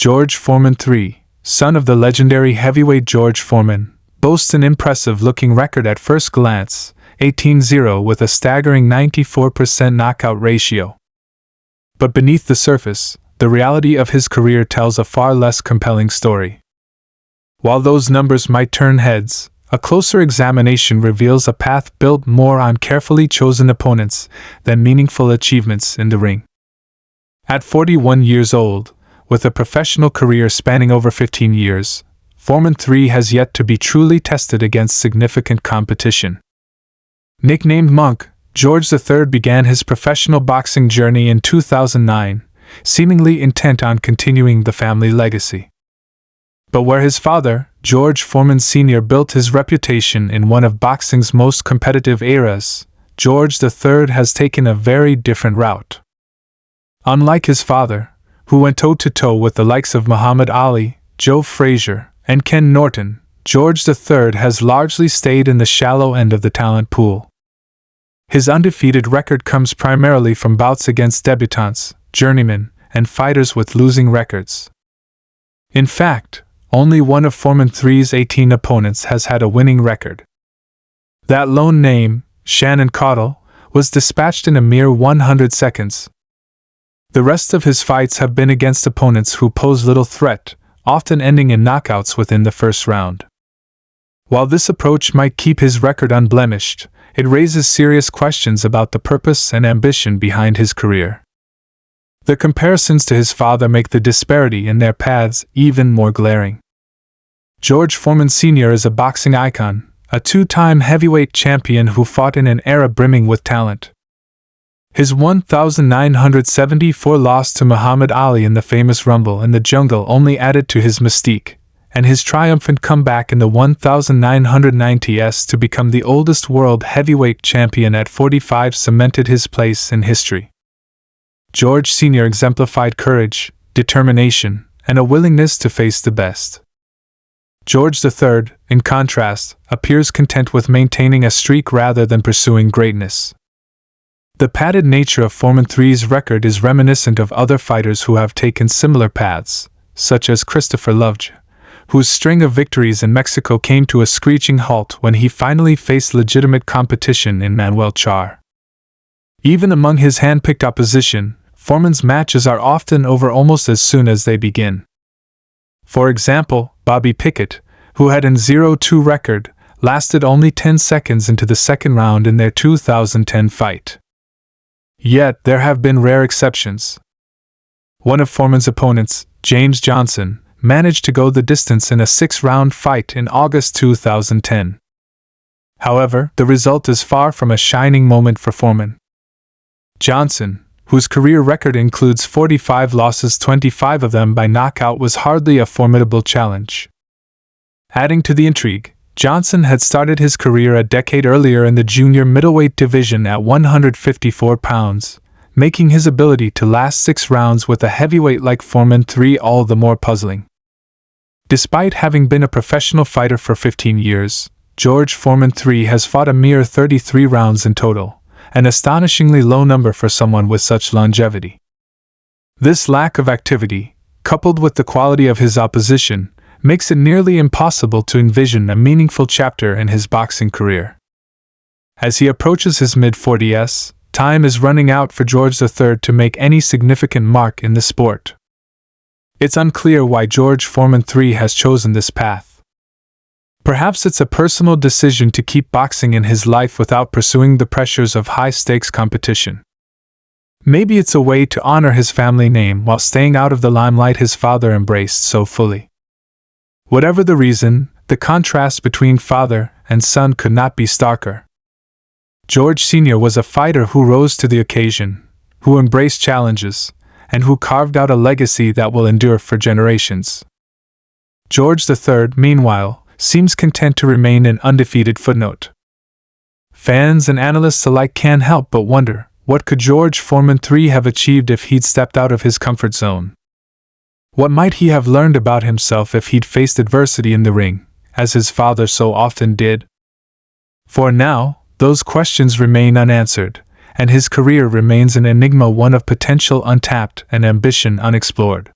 George Foreman III, son of the legendary heavyweight George Foreman, boasts an impressive-looking record at first glance, 18-0 with a staggering 94% knockout ratio. But beneath the surface, the reality of his career tells a far less compelling story. While those numbers might turn heads, a closer examination reveals a path built more on carefully chosen opponents than meaningful achievements in the ring. At 41 years old, with a professional career spanning over 15 years, Foreman III has yet to be truly tested against significant competition. Nicknamed Monk, George III began his professional boxing journey in 2009, seemingly intent on continuing the family legacy. But where his father, George Foreman Sr., built his reputation in one of boxing's most competitive eras, George III has taken a very different route. Unlike his father, who went toe-to-toe with the likes of Muhammad Ali, Joe Frazier, and Ken Norton, George III has largely stayed in the shallow end of the talent pool. His undefeated record comes primarily from bouts against debutantes, journeymen, and fighters with losing records. In fact, only one of Foreman III's 18 opponents has had a winning record. That lone name, Shannon Caudill, was dispatched in a mere 100 seconds. The rest of his fights have been against opponents who pose little threat, often ending in knockouts within the first round. While this approach might keep his record unblemished, it raises serious questions about the purpose and ambition behind his career. The comparisons to his father make the disparity in their paths even more glaring. George Foreman Sr. is a boxing icon, a two-time heavyweight champion who fought in an era brimming with talent. His 1974 loss to Muhammad Ali in the famous Rumble in the Jungle only added to his mystique, and his triumphant comeback in the 1990s to become the oldest world heavyweight champion at 45 cemented his place in history. George Sr. exemplified courage, determination, and a willingness to face the best. George III, in contrast, appears content with maintaining a streak rather than pursuing greatness. The padded nature of Foreman III's record is reminiscent of other fighters who have taken similar paths, such as Christopher Lovejoy, whose string of victories in Mexico came to a screeching halt when he finally faced legitimate competition in Manuel Char. Even among his hand-picked opposition, Foreman's matches are often over almost as soon as they begin. For example, Bobby Pickett, who had an 0-2 record, lasted only 10 seconds into the second round in their 2010 fight. Yet, there have been rare exceptions. One of Foreman's opponents, James Johnson, managed to go the distance in a 6-round fight in August 2010. However, the result is far from a shining moment for Foreman. Johnson, whose career record includes 45 losses, 25 of them by knockout, was hardly a formidable challenge. Adding to the intrigue, Johnson had started his career a decade earlier in the junior middleweight division at 154 pounds, making his ability to last 6 rounds with a heavyweight like Foreman III all the more puzzling. Despite having been a professional fighter for 15 years, George Foreman III has fought a mere 33 rounds in total, an astonishingly low number for someone with such longevity. This lack of activity, coupled with the quality of his opposition, makes it nearly impossible to envision a meaningful chapter in his boxing career. As he approaches his mid-40s, time is running out for George III to make any significant mark in the sport. It's unclear why George Foreman III has chosen this path. Perhaps it's a personal decision to keep boxing in his life without pursuing the pressures of high-stakes competition. Maybe it's a way to honor his family name while staying out of the limelight his father embraced so fully. Whatever the reason, the contrast between father and son could not be starker. George Sr. was a fighter who rose to the occasion, who embraced challenges, and who carved out a legacy that will endure for generations. George III, meanwhile, seems content to remain an undefeated footnote. Fans and analysts alike can't help but wonder, what could George Foreman III have achieved if he'd stepped out of his comfort zone? What might he have learned about himself if he'd faced adversity in the ring, as his father so often did? For now, those questions remain unanswered, and his career remains an enigma, one of potential untapped and ambition unexplored.